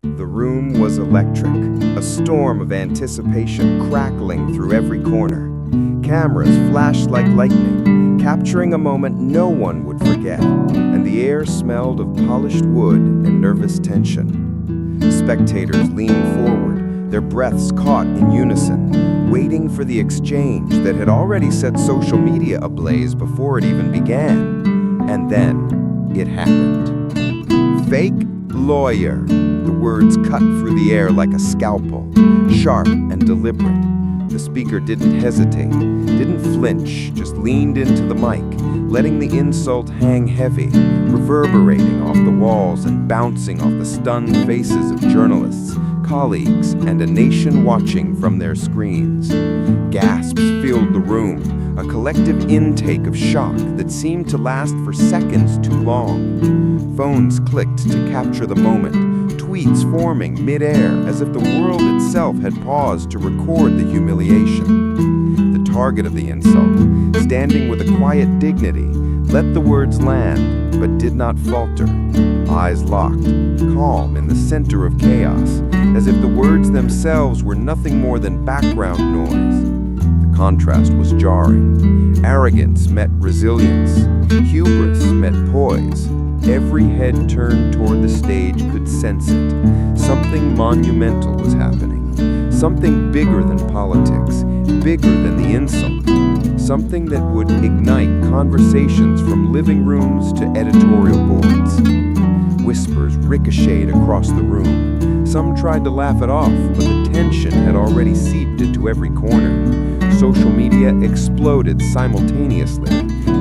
The room was electric, a storm of anticipation crackling through every corner. Cameras flashed like lightning, capturing a moment no one would forget, and the air smelled of polished wood and nervous tension. Spectators leaned forward, their breaths caught in unison, waiting for the exchange that had already set social media ablaze before it even began. And then, it happened. Fake lawyer. The words cut through the air like a scalpel, sharp and deliberate. The speaker didn't hesitate, didn't flinch, just leaned into the mic, letting the insult hang heavy, reverberating off the walls and bouncing off the stunned faces of journalists, colleagues, and a nation watching from their screens. Gasps filled the room, a collective intake of shock that seemed to last for seconds too long. Phones clicked to capture the moment, tweets forming mid-air as if the world itself had paused to record the humiliation. The target of the insult, standing with a quiet dignity, let the words land, but did not falter. Eyes locked, calm in the center of chaos, as if the words themselves were nothing more than background noise. The contrast was jarring. Arrogance met resilience. Hubris met poise. Every head turned toward the stage could sense it. Something monumental was happening. Something bigger than politics, bigger than the insult. Something that would ignite conversations from living rooms to editorial boards. Whispers ricocheted across the room. Some tried to laugh it off, but the tension had already seeped into every corner. Social media exploded simultaneously.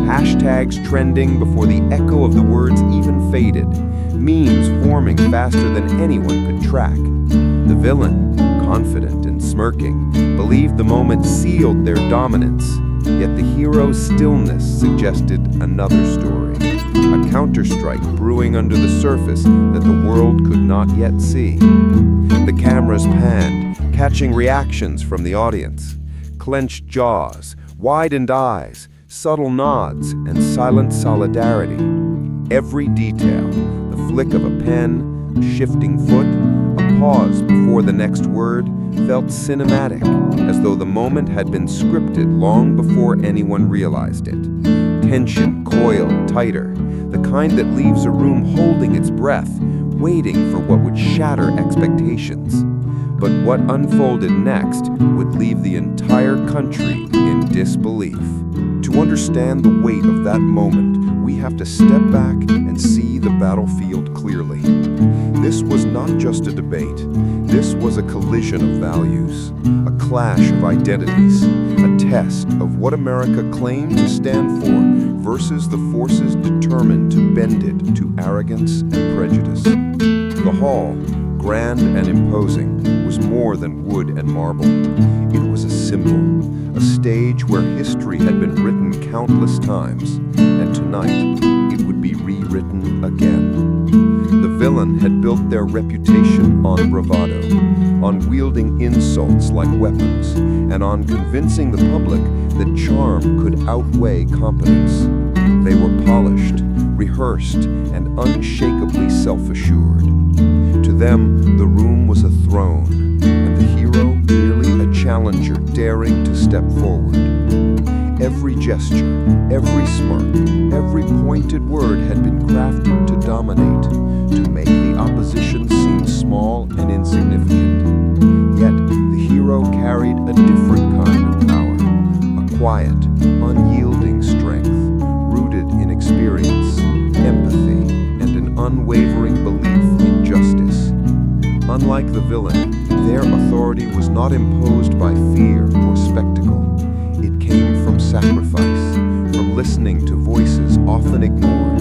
Hashtags trending before the echo of the words even faded. Memes forming faster than anyone could track. The villain, confident and smirking, believed the moment sealed their dominance. Yet the hero's stillness suggested another story. A counterstrike brewing under the surface that the world could not yet see. The cameras panned, catching reactions from the audience. Clenched jaws, widened eyes, subtle nods, and silent solidarity. Every detail, the flick of a pen, a shifting foot, a pause before the next word, felt cinematic, as though the moment had been scripted long before anyone realized it. Tension coiled tighter, the kind that leaves a room holding its breath, waiting for what would shatter expectations. But what unfolded next would leave the entire country in disbelief. To understand the weight of that moment, we have to step back and see the battlefield clearly. This was not just a debate. This was a collision of values, a clash of identities, a test of what America claimed to stand for versus the forces determined to bend it to arrogance and prejudice. The hall, grand and imposing, was more than wood and marble. It was a symbol, a stage where history had been written countless times, and tonight it would be rewritten again. The villain had built their reputation on bravado, on wielding insults like weapons, and on convincing the public that charm could outweigh competence. They were polished, rehearsed, and unshakably self-assured. To them, the room was a throne, and the hero merely a challenger daring to step forward. Every gesture, every smirk, every pointed word had been crafted to dominate, to make the opposition seem small and insignificant. Yet, the hero carried a different kind of power, a quiet, unyielding strength, rooted in experience, empathy, and an unwavering belief in justice. Unlike the villain, their authority was not imposed by fear or spectacle. It came from sacrifice, from listening to voices often ignored,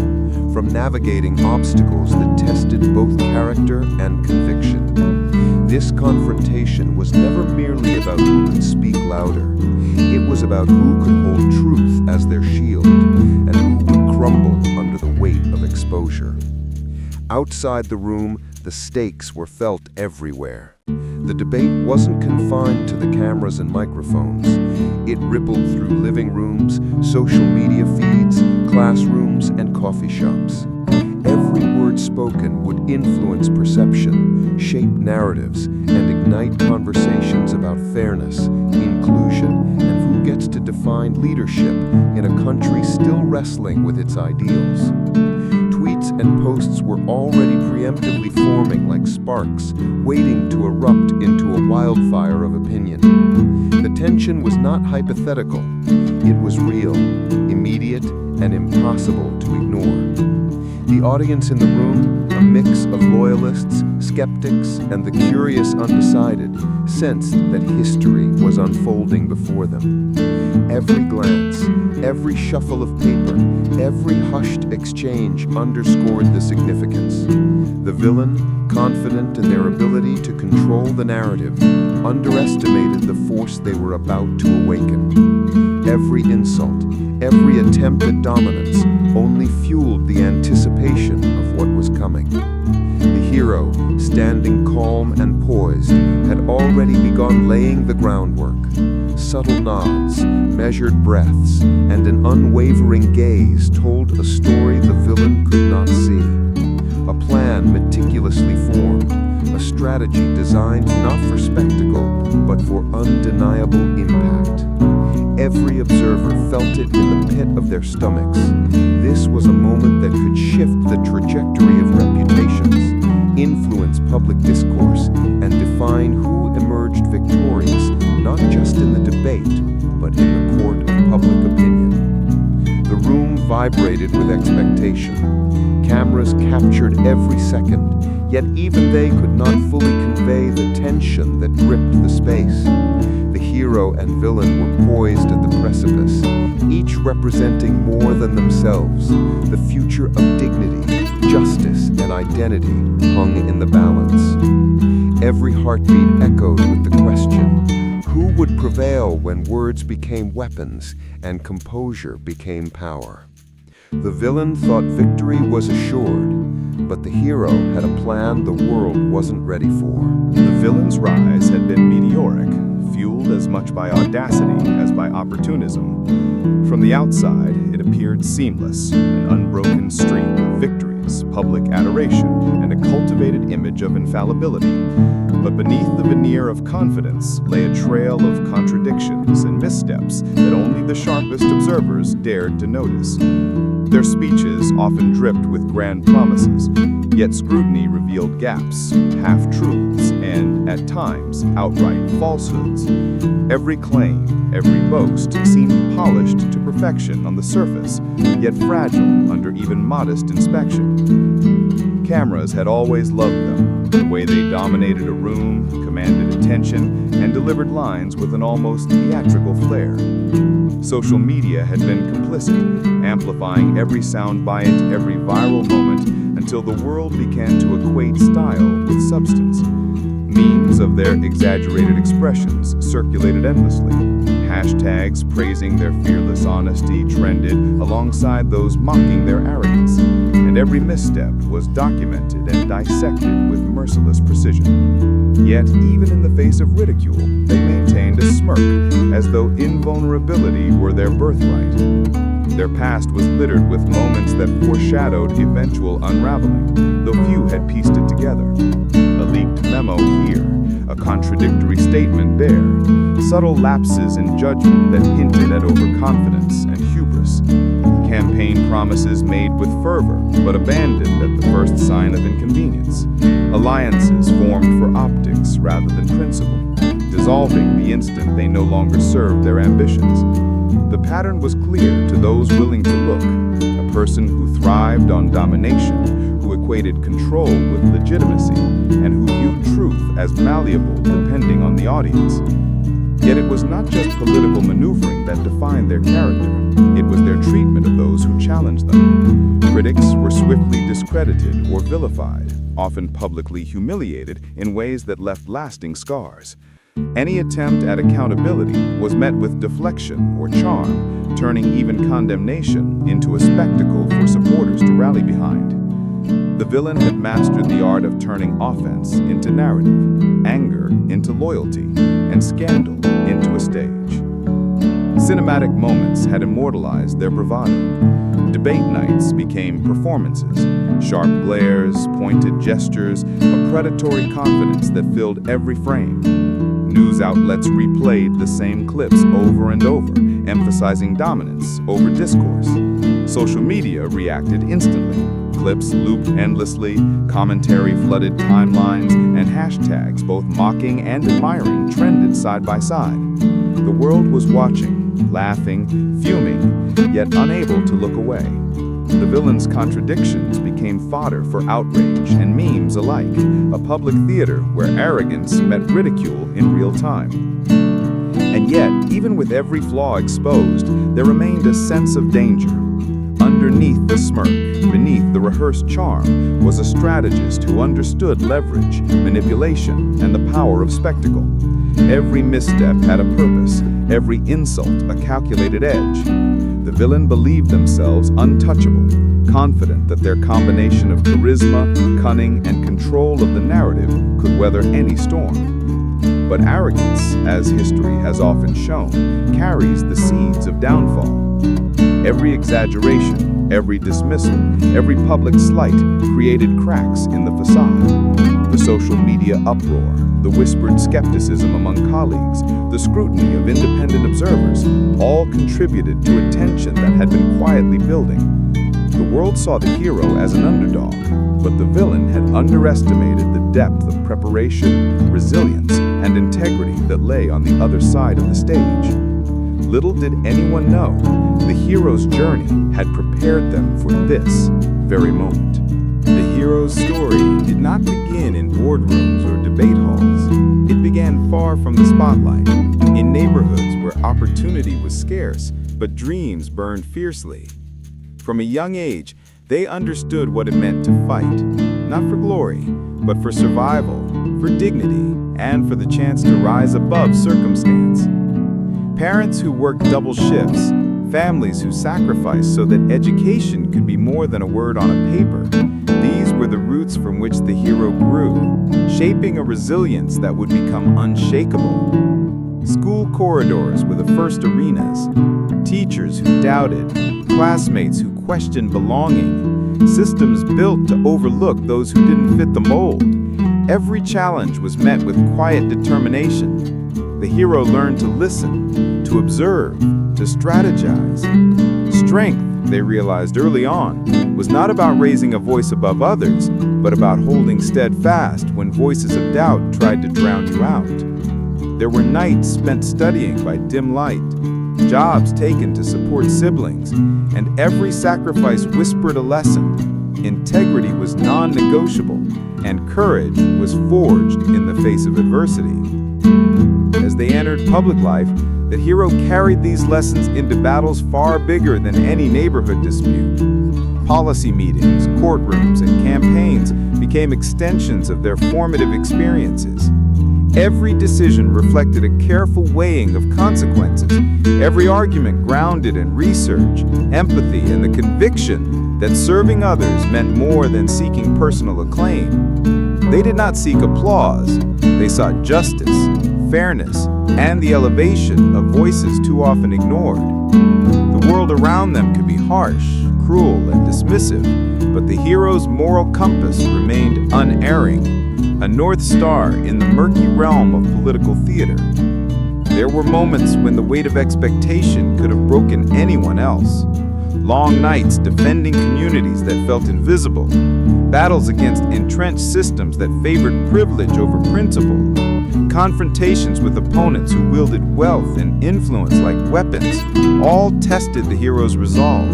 from navigating obstacles that tested both character and conviction. This confrontation was never merely about who could speak louder. It was about who could hold truth as their shield, and who would crumble under the weight of exposure. Outside the room, the stakes were felt everywhere. The debate wasn't confined to the cameras and microphones. It rippled through living rooms, social media feeds, classrooms, and coffee shops. Every word words spoken would influence perception, shape narratives, and ignite conversations about fairness, inclusion, and who gets to define leadership in a country still wrestling with its ideals. Tweets and posts were already preemptively forming like sparks, waiting to erupt into a wildfire of opinion. The tension was not hypothetical. It was real, immediate, and impossible to ignore. The audience in the room, a mix of loyalists, skeptics, and the curious undecided, sensed that history was unfolding before them. Every glance, every shuffle of paper, every hushed exchange underscored the significance. The villain, confident in their ability to control the narrative, underestimated the force they were about to awaken. Every insult, every attempt at dominance only fueled the anticipation of what was coming. The hero, standing calm and poised, had already begun laying the groundwork. Subtle nods, measured breaths, and an unwavering gaze told a story the villain could not see. A plan meticulously formed, a strategy designed not for spectacle, but for undeniable impact. Every observer felt it in the pit of their stomachs. This was a moment that could shift the trajectory of reputations, influence public discourse, and define who emerged victorious, not just in the debate, but in the court of public opinion. The room vibrated with expectation. Cameras captured every second, yet even they could not fully convey the tension that gripped the space. The hero and villain were poised at the precipice, each representing more than themselves. The future of dignity, justice, and identity hung in the balance. Every heartbeat echoed with the question, who would prevail when words became weapons and composure became power? The villain thought victory was assured, but the hero had a plan the world wasn't ready for. The villain's rise had been meteoric, fueled as much by audacity as by opportunism. From the outside, it appeared seamless, an unbroken streak of victories, public adoration, and a cultivated image of infallibility. But beneath the veneer of confidence lay a trail of contradictions and missteps that only the sharpest observers dared to notice. Their speeches often dripped with grand promises, yet scrutiny revealed gaps, half-truths, and, at times, outright falsehoods. Every claim, every boast seemed polished to perfection on the surface, yet fragile under even modest inspection. Cameras had always loved them, the way they dominated a room, commanded attention, and delivered lines with an almost theatrical flair. Social media had been complicit, amplifying every soundbite, every viral moment, until the world began to equate style with substance. Memes of their exaggerated expressions circulated endlessly. Hashtags praising their fearless honesty trended alongside those mocking their arrogance, and every misstep was documented and dissected with merciless precision. Yet, even in the face of ridicule, they maintained a smirk, as though invulnerability were their birthright. Their past was littered with moments that foreshadowed eventual unraveling, though few had pieced it together. A leaked memo here, a contradictory statement there, subtle lapses in judgment that hinted at overconfidence and hubris. Campaign promises made with fervor, but abandoned at the first sign of inconvenience. Alliances formed for optics rather than principle, dissolving the instant they no longer served their ambitions. The pattern was clear to those willing to look, a person who thrived on domination, who equated control with legitimacy, and who viewed truth as malleable depending on the audience. Yet it was not just political maneuvering that defined their character, it was their treatment of those who challenged them. Critics were swiftly discredited or vilified, often publicly humiliated in ways that left lasting scars. Any attempt at accountability was met with deflection or charm, turning even condemnation into a spectacle for supporters to rally behind. The villain had mastered the art of turning offense into narrative, anger into loyalty, and scandal into a stage. Cinematic moments had immortalized their bravado. Debate nights became performances, sharp glares, pointed gestures, a predatory confidence that filled every frame. News outlets replayed the same clips over and over, emphasizing dominance over discourse. Social media reacted instantly. Clips looped endlessly, commentary flooded timelines, and hashtags, both mocking and admiring, trended side by side. The world was watching, laughing, fuming, yet unable to look away. The villain's contradictions became fodder for outrage and memes alike, a public theater where arrogance met ridicule in real time. And yet, even with every flaw exposed, there remained a sense of danger. Underneath the smirk, beneath the rehearsed charm, was a strategist who understood leverage, manipulation, and the power of spectacle. Every misstep had a purpose, every insult a calculated edge. The villain believed themselves untouchable, confident that their combination of charisma, cunning, and control of the narrative could weather any storm. But arrogance, as history has often shown, carries the seeds of downfall. Every exaggeration, every dismissal, every public slight created cracks in the facade. The social media uproar, the whispered skepticism among colleagues, the scrutiny of independent observers, all contributed to a tension that had been quietly building. The world saw the hero as an underdog, but the villain had underestimated the depth of preparation, resilience, and integrity that lay on the other side of the stage. Little did anyone know, the hero's journey had prepared them for this very moment. The hero's story did not begin in boardrooms or debate halls. It began far from the spotlight, in neighborhoods where opportunity was scarce, but dreams burned fiercely. From a young age, they understood what it meant to fight, not for glory, but for survival, for dignity, and for the chance to rise above circumstance. Parents who worked double shifts, families who sacrificed so that education could be more than a word on a paper. These were the roots from which the hero grew, shaping a resilience that would become unshakable. School corridors were the first arenas, teachers who doubted, classmates who questioned belonging, systems built to overlook those who didn't fit the mold. Every challenge was met with quiet determination. The hero learned to listen, to observe, to strategize. Strength, they realized early on, was not about raising a voice above others, but about holding steadfast when voices of doubt tried to drown you out. There were nights spent studying by dim light, jobs taken to support siblings, and every sacrifice whispered a lesson. Integrity was non-negotiable, and courage was forged in the face of adversity. As they entered public life, the hero carried these lessons into battles far bigger than any neighborhood dispute. Policy meetings, courtrooms, and campaigns became extensions of their formative experiences. Every decision reflected a careful weighing of consequences, every argument grounded in research, empathy, and the conviction that serving others meant more than seeking personal acclaim. They did not seek applause, they sought justice, fairness, and the elevation of voices too often ignored. The world around them could be harsh, cruel, and dismissive, but the hero's moral compass remained unerring, a north star in the murky realm of political theater. There were moments when the weight of expectation could have broken anyone else. Long nights defending communities that felt invisible, battles against entrenched systems that favored privilege over principle, confrontations with opponents who wielded wealth and influence like weapons, all tested the hero's resolve.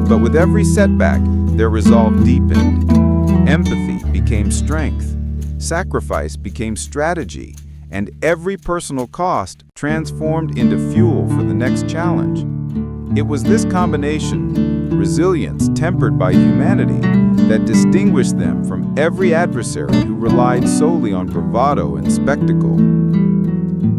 But with every setback, their resolve deepened. Empathy became strength, sacrifice became strategy, and every personal cost transformed into fuel for the next challenge. It was this combination, resilience tempered by humanity, that distinguished them from every adversary who relied solely on bravado and spectacle.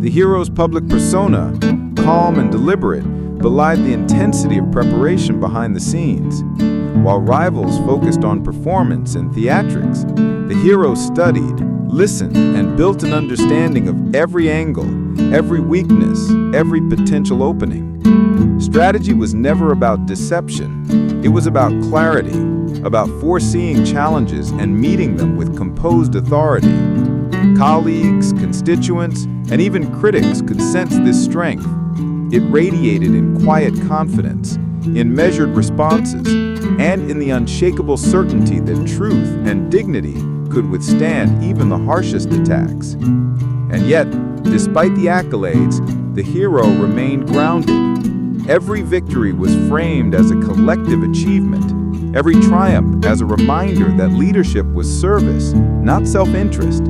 The hero's public persona, calm and deliberate, belied the intensity of preparation behind the scenes. While rivals focused on performance and theatrics, the hero studied, listened, and built an understanding of every angle, every weakness, every potential opening. Strategy was never about deception. It was about clarity, about foreseeing challenges and meeting them with composed authority. Colleagues, constituents, and even critics could sense this strength. It radiated in quiet confidence, in measured responses, and in the unshakable certainty that truth and dignity could withstand even the harshest attacks. And yet, despite the accolades, the hero remained grounded. Every victory was framed as a collective achievement, every triumph as a reminder that leadership was service, not self-interest.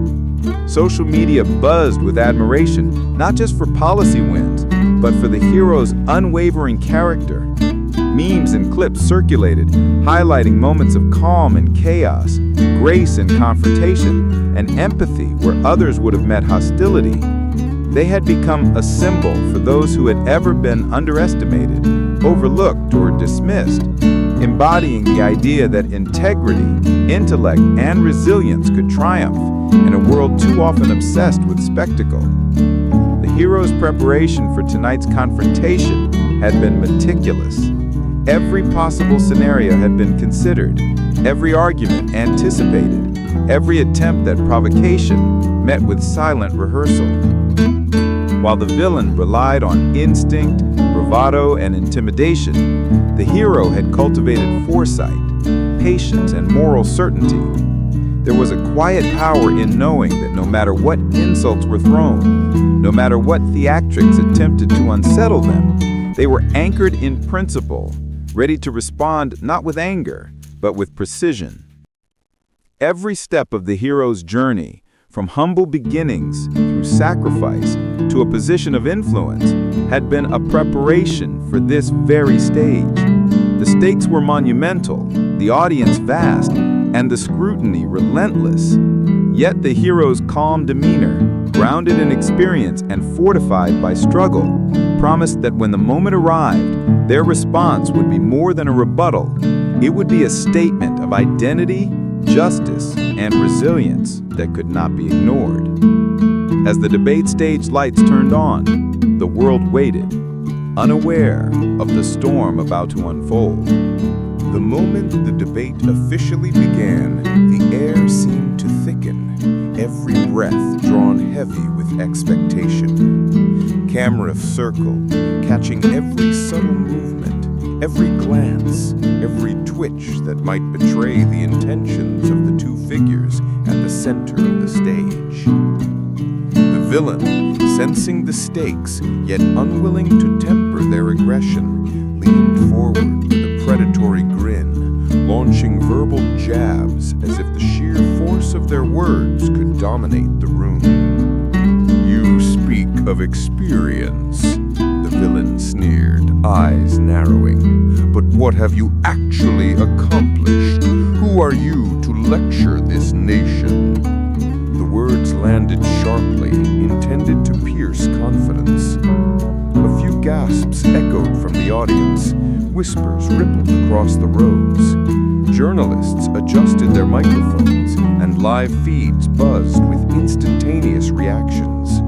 Social media buzzed with admiration, not just for policy wins, but for the hero's unwavering character. Memes and clips circulated, highlighting moments of calm and chaos, grace and confrontation, and empathy where others would have met hostility. They had become a symbol for those who had ever been underestimated, overlooked, or dismissed, embodying the idea that integrity, intellect, and resilience could triumph in a world too often obsessed with spectacle. The hero's preparation for tonight's confrontation had been meticulous. Every possible scenario had been considered, every argument anticipated, every attempt at provocation met with silent rehearsal. While the villain relied on instinct, bravado, and intimidation, the hero had cultivated foresight, patience, and moral certainty. There was a quiet power in knowing that no matter what insults were thrown, no matter what theatrics attempted to unsettle them, they were anchored in principle, ready to respond not with anger, but with precision. Every step of the hero's journey, from humble beginnings through sacrifice to a position of influence, had been a preparation for this very stage. The stakes were monumental, the audience vast, and the scrutiny relentless. Yet the hero's calm demeanor, grounded in experience and fortified by struggle, promised that when the moment arrived, their response would be more than a rebuttal. It would be a statement of identity, justice, and resilience that could not be ignored. As the debate stage lights turned on, the world waited, unaware of the storm about to unfold. The moment the debate officially began, the air seemed to thicken, every breath drawn heavy with expectation. Cameras circled, catching every subtle movement, every glance, every twitch that might betray the intentions of the two figures at the center of the stage. The villain, sensing the stakes, yet unwilling to temper their aggression, leaned forward with a predatory grin, launching verbal jabs as if the sheer force of their words could dominate the room. "You speak of experience," the villain sneered, eyes narrowing. "But what have you actually accomplished? Who are you to lecture this nation?" The words landed sharply, intended to pierce confidence. A few gasps echoed from the audience. Whispers rippled across the rows. Journalists adjusted their microphones, and live feeds buzzed with instantaneous reactions.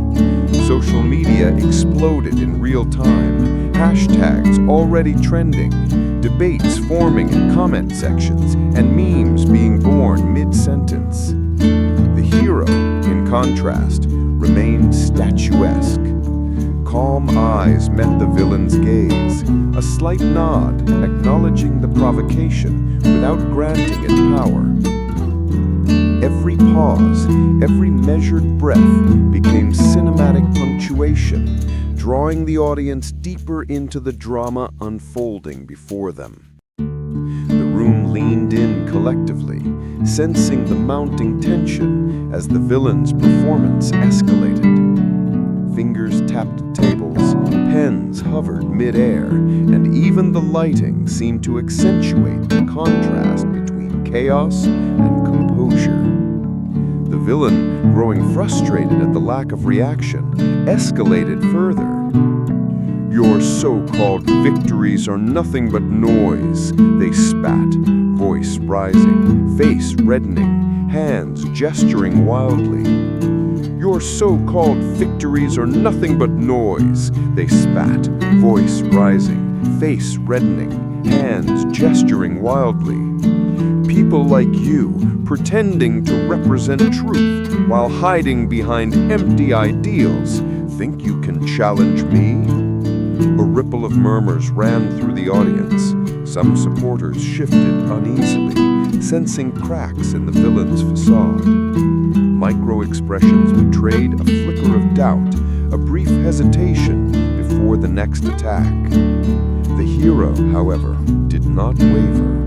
Social media exploded in real time, hashtags already trending, debates forming in comment sections, and memes being born mid-sentence. The hero, in contrast, remained statuesque. Calm eyes met the villain's gaze, a slight nod acknowledging the provocation without granting it power. Every pause, every measured breath became cinematic punctuation, drawing the audience deeper into the drama unfolding before them. The room leaned in collectively, sensing the mounting tension as the villain's performance escalated. Fingers tapped tables, pens hovered mid-air, and even the lighting seemed to accentuate the contrast between chaos and composure. The villain, growing frustrated at the lack of reaction, escalated further. "Your so-called victories are nothing but noise," they spat, voice rising, face reddening, hands gesturing wildly. Your so-called victories are nothing but noise, they spat, voice rising, face reddening, hands gesturing wildly. People like you, pretending to represent truth while hiding behind empty ideals, think you can challenge me? A ripple of murmurs ran through the audience. Some supporters shifted uneasily, sensing cracks in the villain's facade. Micro-expressions betrayed a flicker of doubt, a brief hesitation before the next attack. The hero, however, did not waver.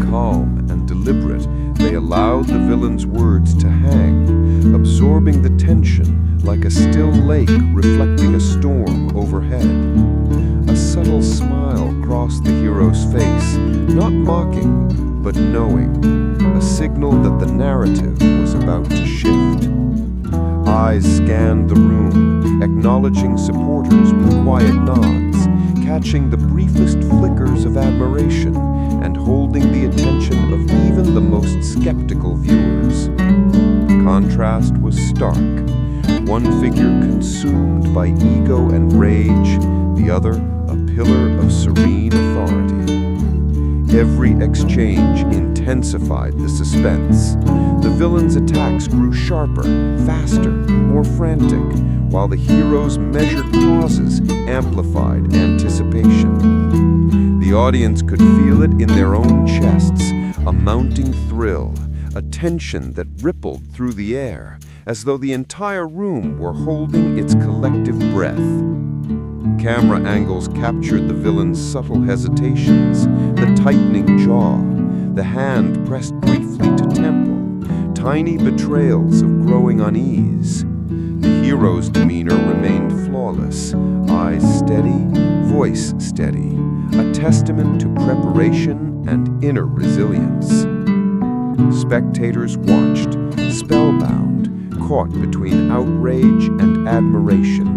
Calm and deliberate, they allowed the villain's words to hang, absorbing the tension like a still lake reflecting a storm overhead. A subtle smile crossed the hero's face, not mocking, but knowing, a signal that the narrative was about to shift. Eyes scanned the room, acknowledging supporters with quiet nods, catching the briefest flickers of admiration and holding the attention of even the most skeptical viewers. Contrast was stark. One figure consumed by ego and rage, the other a pillar of serene authority. Every exchange intensified the suspense. The villain's attacks grew sharper, faster, more frantic, while the hero's measured pauses amplified anticipation. The audience could feel it in their own chests, a mounting thrill, a tension that rippled through the air, as though the entire room were holding its collective breath. Camera angles captured the villain's subtle hesitations, the tightening jaw, the hand pressed briefly to temple, tiny betrayals of growing unease. The hero's demeanor remained flawless, eyes steady, voice steady, a testament to preparation and inner resilience. Spectators watched, spellbound, caught between outrage and admiration.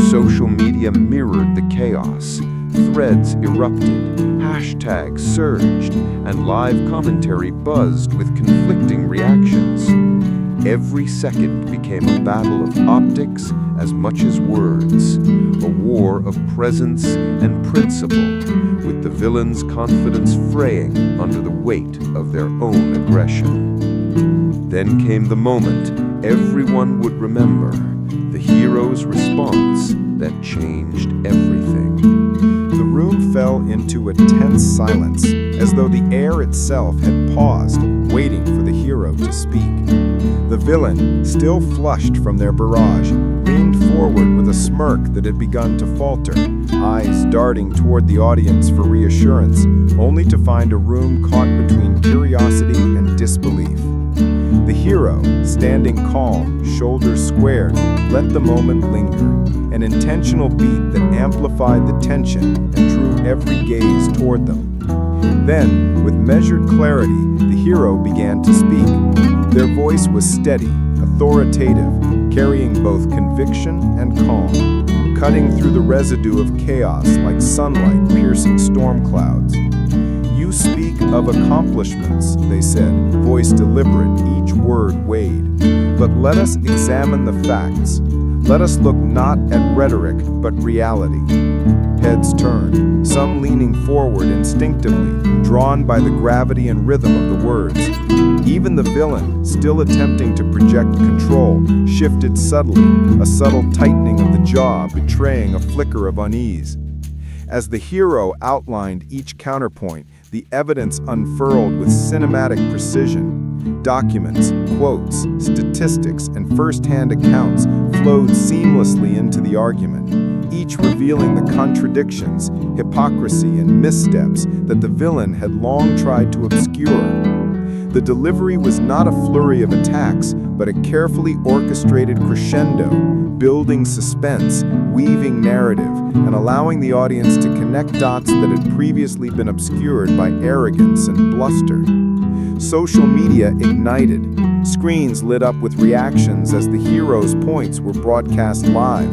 Social media mirrored the chaos. Threads erupted, hashtags surged, and live commentary buzzed with conflicting reactions. Every second became a battle of optics as much as words, a war of presence and principle, with the villain's confidence fraying under the weight of their own aggression. Then came the moment everyone would remember, the hero's response that changed everything. The room fell into a tense silence, as though the air itself had paused, waiting for the hero to speak. The villain, still flushed from their barrage, leaned forward with a smirk that had begun to falter, eyes darting toward the audience for reassurance, only to find a room caught between curiosity and disbelief. The hero, standing calm, shoulders squared, let the moment linger, an intentional beat that amplified the tension and drew every gaze toward them. Then, with measured clarity, the hero began to speak. Their voice was steady, authoritative, carrying both conviction and calm, cutting through the residue of chaos like sunlight piercing storm clouds. "You speak of accomplishments," they said, voice deliberate, each word weighed. "But let us examine the facts. Let us look not at rhetoric, but reality." Heads turned, some leaning forward instinctively, drawn by the gravity and rhythm of the words. Even the villain, still attempting to project control, shifted subtly, a subtle tightening of the jaw betraying a flicker of unease. As the hero outlined each counterpoint, the evidence unfurled with cinematic precision. Documents, quotes, statistics, and first-hand accounts flowed seamlessly into the argument, each revealing the contradictions, hypocrisy, and missteps that the villain had long tried to obscure. The delivery was not a flurry of attacks, but a carefully orchestrated crescendo, building suspense, weaving narrative, and allowing the audience to connect dots that had previously been obscured by arrogance and bluster. Social media ignited. Screens lit up with reactions as the hero's points were broadcast live.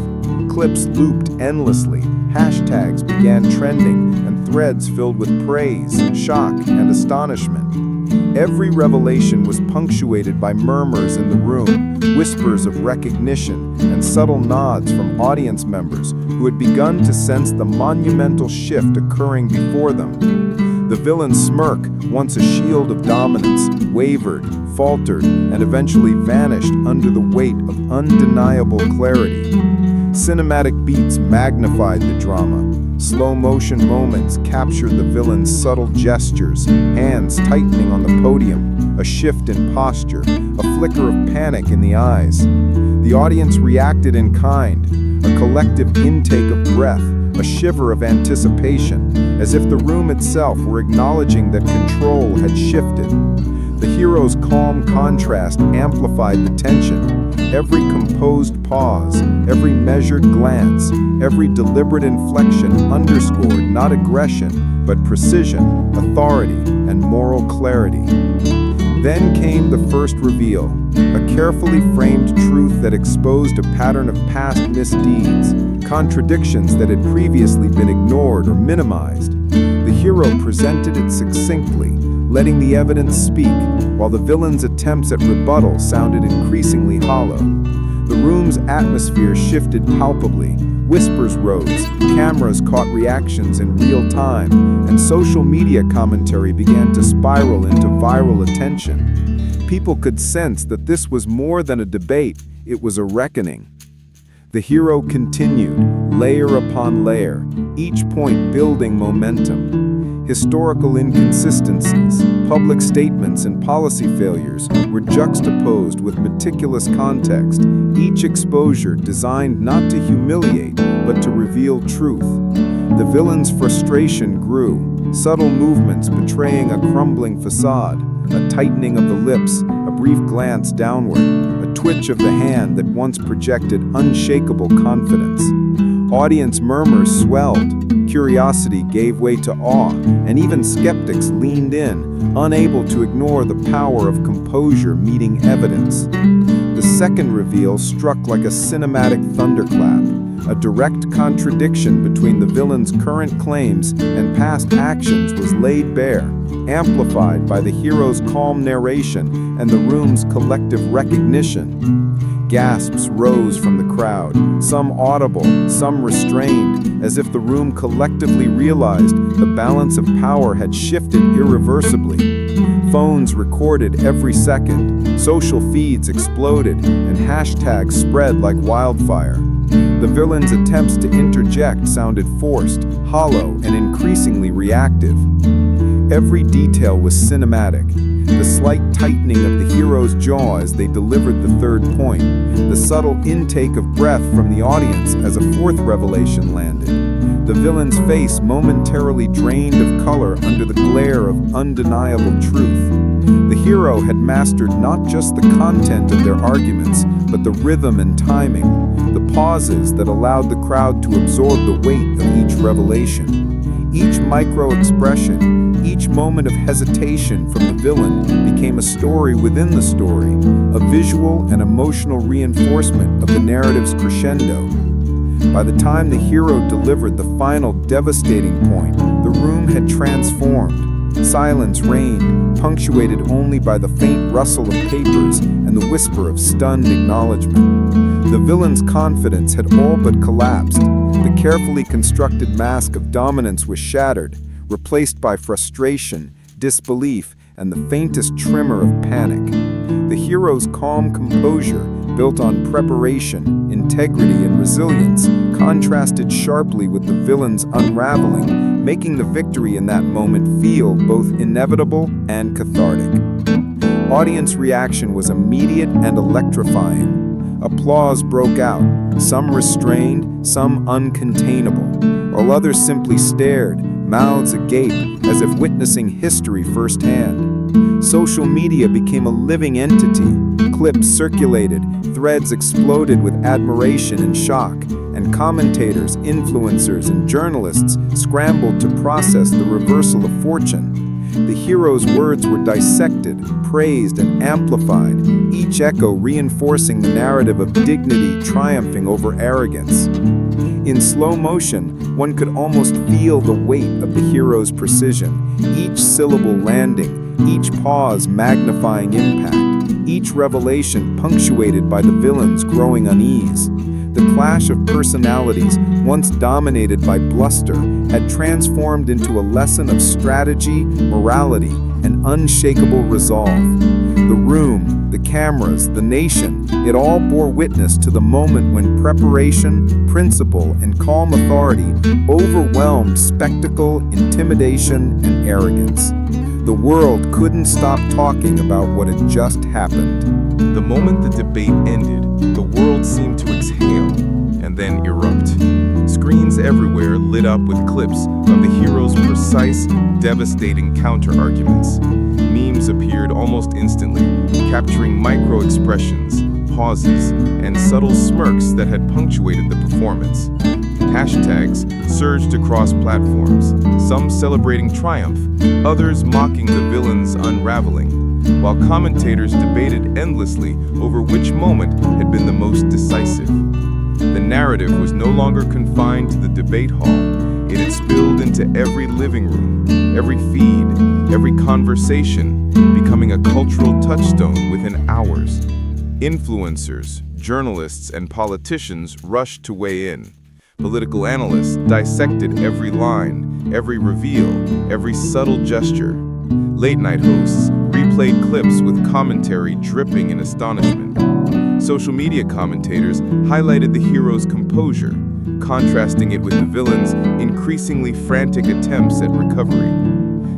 Clips looped endlessly, hashtags began trending, and threads filled with praise, shock, and astonishment. Every revelation was punctuated by murmurs in the room, whispers of recognition, and subtle nods from audience members who had begun to sense the monumental shift occurring before them. The villain's smirk, once a shield of dominance, wavered, faltered, and eventually vanished under the weight of undeniable clarity. Cinematic beats magnified the drama. Slow-motion moments captured the villain's subtle gestures, hands tightening on the podium, a shift in posture, a flicker of panic in the eyes. The audience reacted in kind, a collective intake of breath, a shiver of anticipation, as if the room itself were acknowledging that control had shifted. The hero's calm contrast amplified the tension. Every composed pause, every measured glance, every deliberate inflection underscored not aggression, but precision, authority, and moral clarity. Then came the first reveal, a carefully framed truth that exposed a pattern of past misdeeds, contradictions that had previously been ignored or minimized. The hero presented it succinctly, letting the evidence speak, while the villain's attempts at rebuttal sounded increasingly hollow. The room's atmosphere shifted palpably. Whispers rose, cameras caught reactions in real time, and social media commentary began to spiral into viral attention. People could sense that this was more than a debate, it was a reckoning. The hero continued, layer upon layer, each point building momentum. Historical inconsistencies, public statements, and policy failures were juxtaposed with meticulous context, each exposure designed not to humiliate, but to reveal truth. The villain's frustration grew, subtle movements betraying a crumbling facade, a tightening of the lips, a brief glance downward, a twitch of the hand that once projected unshakable confidence. Audience murmurs swelled, curiosity gave way to awe, and even skeptics leaned in, unable to ignore the power of composure meeting evidence. The second reveal struck like a cinematic thunderclap. A direct contradiction between the villain's current claims and past actions was laid bare, amplified by the hero's calm narration and the room's collective recognition. Gasps rose from the crowd, some audible, some restrained, as if the room collectively realized the balance of power had shifted irreversibly. Phones recorded every second, social feeds exploded, and hashtags spread like wildfire. The villain's attempts to interject sounded forced, hollow, and increasingly reactive. Every detail was cinematic. The slight tightening of the hero's jaw as they delivered the third point, the subtle intake of breath from the audience as a fourth revelation landed. The villain's face momentarily drained of color under the glare of undeniable truth. The hero had mastered not just the content of their arguments, but the rhythm and timing, the pauses that allowed the crowd to absorb the weight of each revelation. Each micro-expression, each moment of hesitation from the villain became a story within the story, a visual and emotional reinforcement of the narrative's crescendo. By the time the hero delivered the final devastating point, the room had transformed. Silence reigned, punctuated only by the faint rustle of papers and the whisper of stunned acknowledgement. The villain's confidence had all but collapsed. The carefully constructed mask of dominance was shattered, replaced by frustration, disbelief, and the faintest tremor of panic. The hero's calm composure, built on preparation, integrity, and resilience, contrasted sharply with the villain's unraveling, making the victory in that moment feel both inevitable and cathartic. Audience reaction was immediate and electrifying. Applause broke out, some restrained, some uncontainable, while others simply stared, mouths agape, as if witnessing history firsthand. Social media became a living entity. Clips circulated, threads exploded with admiration and shock, and commentators, influencers, and journalists scrambled to process the reversal of fortune. The hero's words were dissected, praised, and amplified, each echo reinforcing the narrative of dignity triumphing over arrogance. In slow motion, one could almost feel the weight of the hero's precision, each syllable landing, each pause magnifying impact, each revelation punctuated by the villain's growing unease. The clash of personalities, once dominated by bluster, had transformed into a lesson of strategy, morality, and unshakable resolve. The room, the cameras, the nation, it all bore witness to the moment when preparation, principle, and calm authority overwhelmed spectacle, intimidation, and arrogance. The world couldn't stop talking about what had just happened. The moment the debate ended, the world seemed to exhale and then erupt. Screens everywhere lit up with clips of the heroes' precise, devastating counter-arguments. Memes appeared almost instantly, capturing micro-expressions, pauses, and subtle smirks that had punctuated the performance. Hashtags surged across platforms, some celebrating triumph, others mocking the villain's unraveling, while commentators debated endlessly over which moment had been the most decisive. The narrative was no longer confined to the debate hall. It had spilled into every living room, every feed, every conversation, becoming a cultural touchstone within hours. Influencers, journalists, and politicians rushed to weigh in. Political analysts dissected every line, every reveal, every subtle gesture. Late-night hosts replayed clips with commentary dripping in astonishment. Social media commentators highlighted the hero's composure, contrasting it with the villain's increasingly frantic attempts at recovery.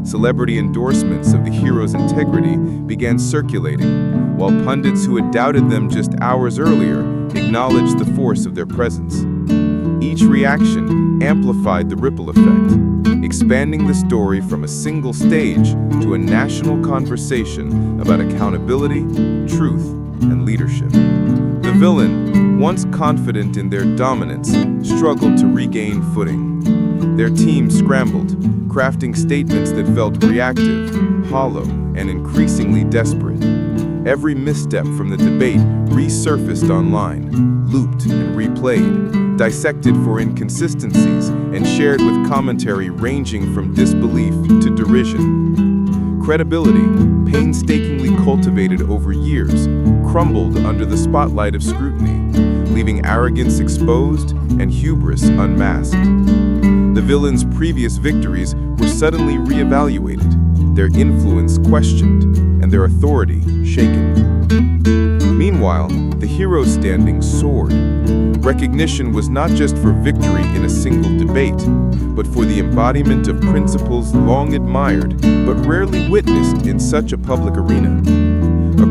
Celebrity endorsements of the hero's integrity began circulating, while pundits who had doubted them just hours earlier acknowledged the force of their presence. Each reaction amplified the ripple effect, expanding the story from a single stage to a national conversation about accountability, truth, and leadership. The villain, once confident in their dominance, struggled to regain footing. Their team scrambled, crafting statements that felt reactive, hollow, and increasingly desperate. Every misstep from the debate resurfaced online, looped and replayed, dissected for inconsistencies, and shared with commentary ranging from disbelief to derision. Credibility, painstakingly cultivated over years, crumbled under the spotlight of scrutiny, leaving arrogance exposed and hubris unmasked. The villain's previous victories were suddenly reevaluated, their influence questioned, and their authority shaken. Meanwhile, the hero's standing soared. Recognition was not just for victory in a single debate, but for the embodiment of principles long admired but rarely witnessed in such a public arena.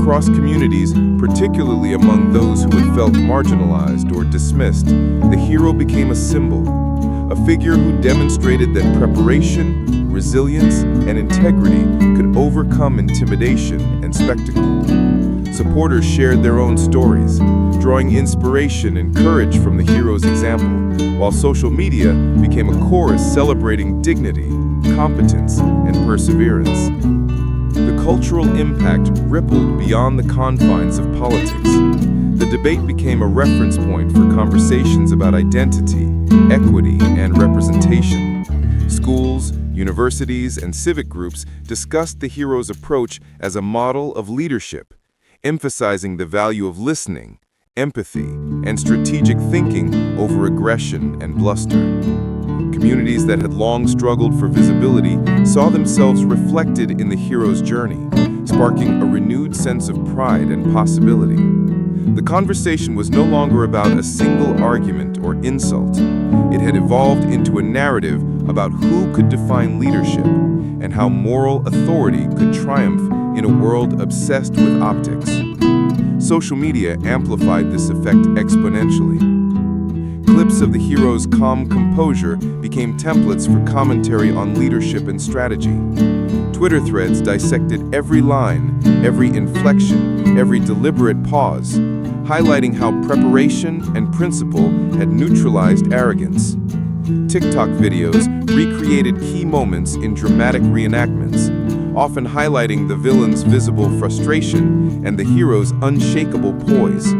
Across communities, particularly among those who had felt marginalized or dismissed, the hero became a symbol, a figure who demonstrated that preparation, resilience, and integrity could overcome intimidation and spectacle. Supporters shared their own stories, drawing inspiration and courage from the hero's example, while social media became a chorus celebrating dignity, competence, and perseverance. The cultural impact rippled beyond the confines of politics. The debate became a reference point for conversations about identity, equity, and representation. Schools, universities, and civic groups discussed the hero's approach as a model of leadership, emphasizing the value of listening, empathy, and strategic thinking over aggression and bluster. Communities that had long struggled for visibility saw themselves reflected in the hero's journey, sparking a renewed sense of pride and possibility. The conversation was no longer about a single argument or insult. It had evolved into a narrative about who could define leadership and how moral authority could triumph in a world obsessed with optics. Social media amplified this effect exponentially. Clips of the hero's calm composure became templates for commentary on leadership and strategy. Twitter threads dissected every line, every inflection, every deliberate pause, highlighting how preparation and principle had neutralized arrogance. TikTok videos recreated key moments in dramatic reenactments, often highlighting the villain's visible frustration and the hero's unshakable poise.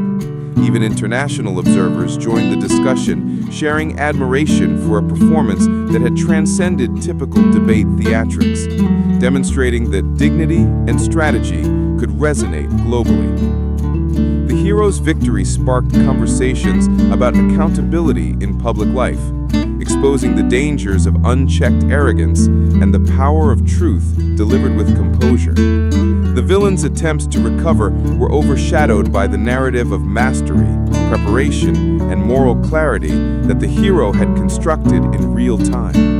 Even international observers joined the discussion, sharing admiration for a performance that had transcended typical debate theatrics, demonstrating that dignity and strategy could resonate globally. The hero's victory sparked conversations about accountability in public life, exposing the dangers of unchecked arrogance and the power of truth delivered with composure. The villain's attempts to recover were overshadowed by the narrative of mastery, preparation, and moral clarity that the hero had constructed in real time.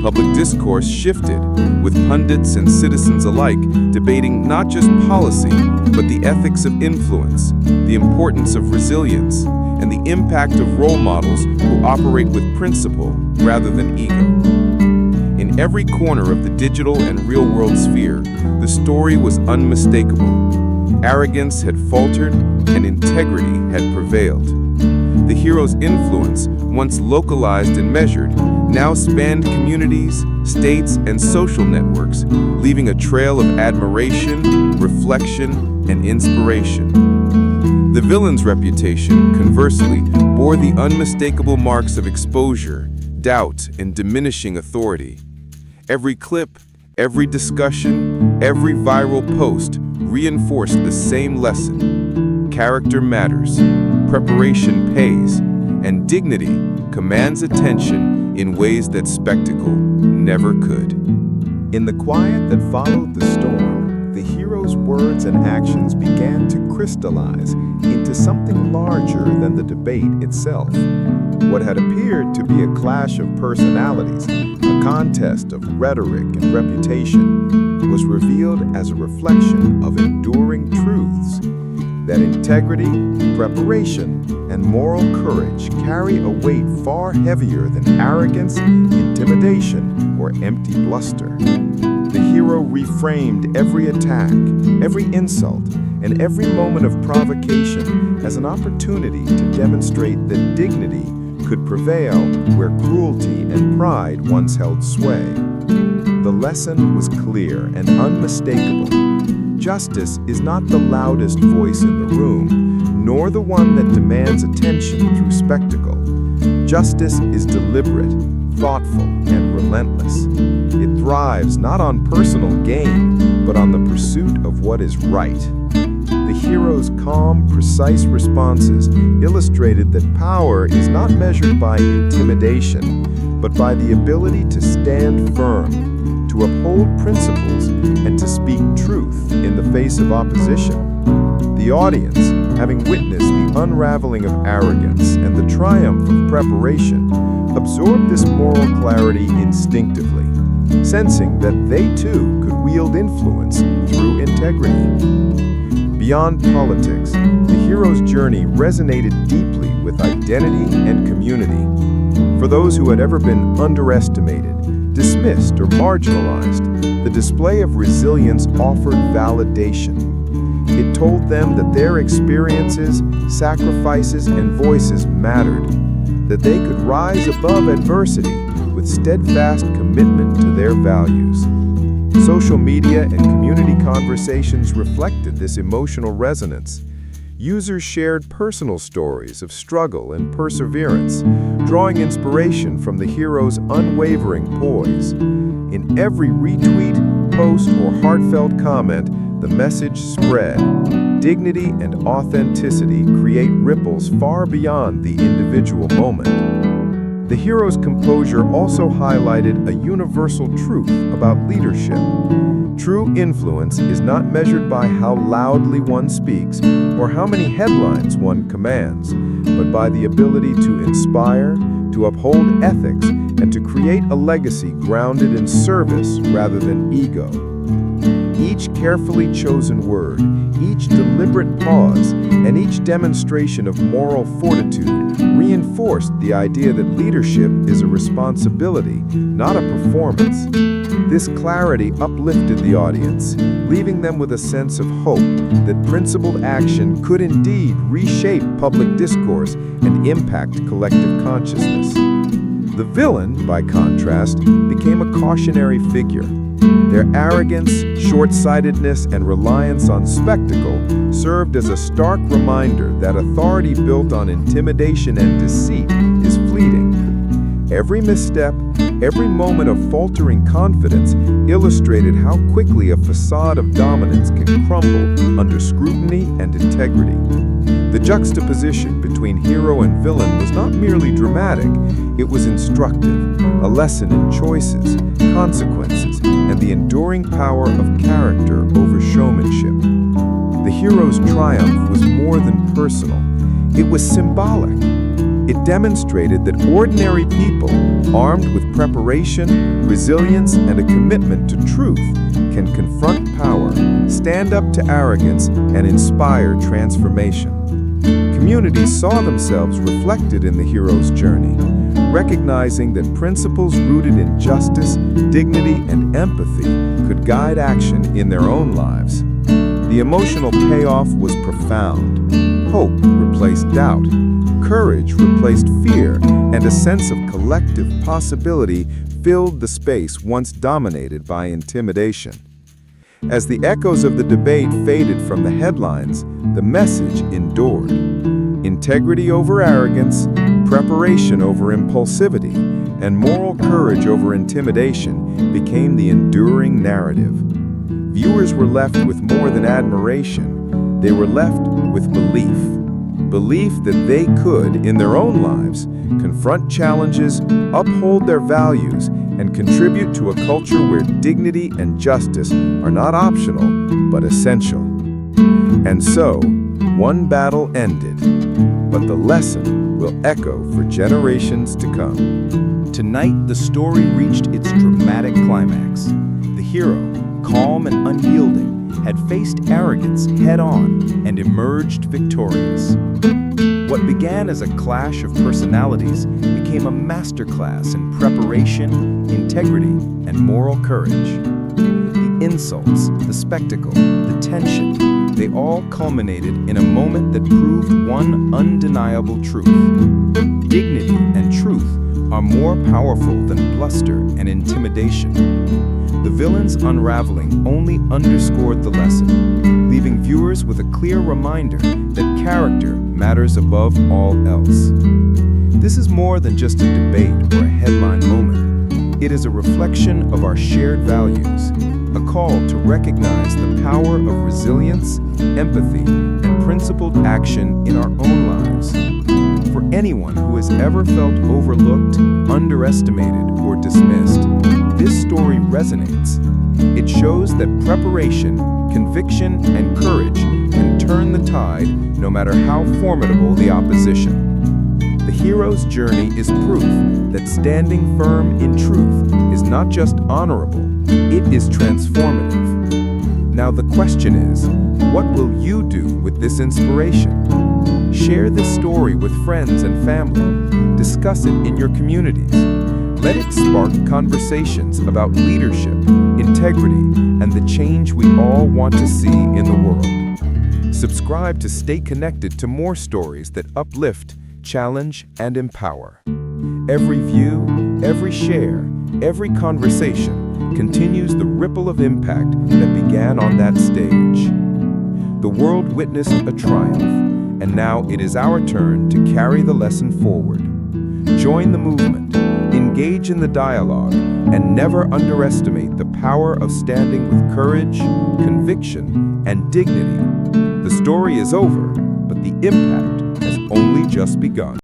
Public discourse shifted, with pundits and citizens alike debating not just policy, but the ethics of influence, the importance of resilience, and the impact of role models who operate with principle rather than ego. In every corner of the digital and real-world sphere, the story was unmistakable. Arrogance had faltered, and integrity had prevailed. The hero's influence, once localized and measured, now spanned communities, states, and social networks, leaving a trail of admiration, reflection, and inspiration. The villain's reputation, conversely, bore the unmistakable marks of exposure, doubt, and diminishing authority. Every clip, every discussion, every viral post reinforced the same lesson. Character matters, preparation pays, and dignity commands attention in ways that spectacle never could. In the quiet that followed the storm, the hero's words and actions began to crystallize into something larger than the debate itself. What had appeared to be a clash of personalities, a contest of rhetoric and reputation, was revealed as a reflection of enduring truths that integrity, preparation, and moral courage carry a weight far heavier than arrogance, intimidation, or empty bluster. The hero reframed every attack, every insult, and every moment of provocation as an opportunity to demonstrate that dignity could prevail where cruelty and pride once held sway. The lesson was clear and unmistakable. Justice is not the loudest voice in the room, nor the one that demands attention through spectacle. Justice is deliberate, thoughtful, and relentless. It thrives not on personal gain, but on the pursuit of what is right. The hero's calm, precise responses illustrated that power is not measured by intimidation, but by the ability to stand firm, to uphold principles, and to speak truth in the face of opposition. The audience, having witnessed the unraveling of arrogance and the triumph of preparation, absorbed this moral clarity instinctively, sensing that they too could wield influence through integrity. Beyond politics, the hero's journey resonated deeply with identity and community. For those who had ever been underestimated, dismissed, or marginalized, the display of resilience offered validation. It told them that their experiences, sacrifices, and voices mattered, that they could rise above adversity with steadfast commitment to their values. Social media and community conversations reflected this emotional resonance. Users shared personal stories of struggle and perseverance, drawing inspiration from the hero's unwavering poise. In every retweet, post, or heartfelt comment, the message spread. Dignity and authenticity create ripples far beyond the individual moment. The hero's composure also highlighted a universal truth about leadership. True influence is not measured by how loudly one speaks or how many headlines one commands, but by the ability to inspire, to uphold ethics, and to create a legacy grounded in service rather than ego. Each carefully chosen word, each deliberate pause, and each demonstration of moral fortitude reinforced the idea that leadership is a responsibility, not a performance. This clarity uplifted the audience, leaving them with a sense of hope that principled action could indeed reshape public discourse and impact collective consciousness. The villain, by contrast, became a cautionary figure. Their arrogance, short-sightedness, and reliance on spectacle served as a stark reminder that authority built on intimidation and deceit is fleeting. Every misstep, every moment of faltering confidence illustrated how quickly a facade of dominance can crumble under scrutiny and integrity. The juxtaposition between hero and villain was not merely dramatic, it was instructive, a lesson in choices, consequences, and the enduring power of character over showmanship. The hero's triumph was more than personal, it was symbolic. It demonstrated that ordinary people, armed with preparation, resilience, and a commitment to truth, can confront power, stand up to arrogance, and inspire transformation. Communities saw themselves reflected in the hero's journey, recognizing that principles rooted in justice, dignity, and empathy could guide action in their own lives. The emotional payoff was profound. Hope replaced doubt. Courage replaced fear, and a sense of collective possibility filled the space once dominated by intimidation. As the echoes of the debate faded from the headlines, the message endured. Integrity over arrogance, preparation over impulsivity, and moral courage over intimidation became the enduring narrative. Viewers were left with more than admiration. They were left with belief. Belief that they could, in their own lives, confront challenges, uphold their values, and contribute to a culture where dignity and justice are not optional, but essential. And so, one battle ended, but the lesson will echo for generations to come. Tonight, the story reached its dramatic climax. The hero, calm and unyielding, had faced arrogance head-on and emerged victorious. What began as a clash of personalities became a masterclass in preparation, integrity, and moral courage. The insults, the spectacle, the tension, they all culminated in a moment that proved one undeniable truth. Dignity and truth are more powerful than bluster and intimidation. The villain's unraveling only underscored the lesson, leaving viewers with a clear reminder that character matters above all else. This is more than just a debate or a headline moment. It is a reflection of our shared values, a call to recognize the power of resilience, empathy, and principled action in our own lives. For anyone who has ever felt overlooked, underestimated, or dismissed, this story resonates. It shows that preparation, conviction, and courage can turn the tide no matter how formidable the opposition. The hero's journey is proof that standing firm in truth is not just honorable, it is transformative. Now the question is, what will you do with this inspiration? Share this story with friends and family. Discuss it in your communities. Let it spark conversations about leadership, integrity, and the change we all want to see in the world. Subscribe to stay connected to more stories that uplift, challenge, and empower. Every view, every share, every conversation continues the ripple of impact that began on that stage. The world witnessed a triumph, and now it is our turn to carry the lesson forward. Join the movement, engage in the dialogue, and never underestimate the power of standing with courage, conviction, and dignity. The story is over, but the impact has only just begun.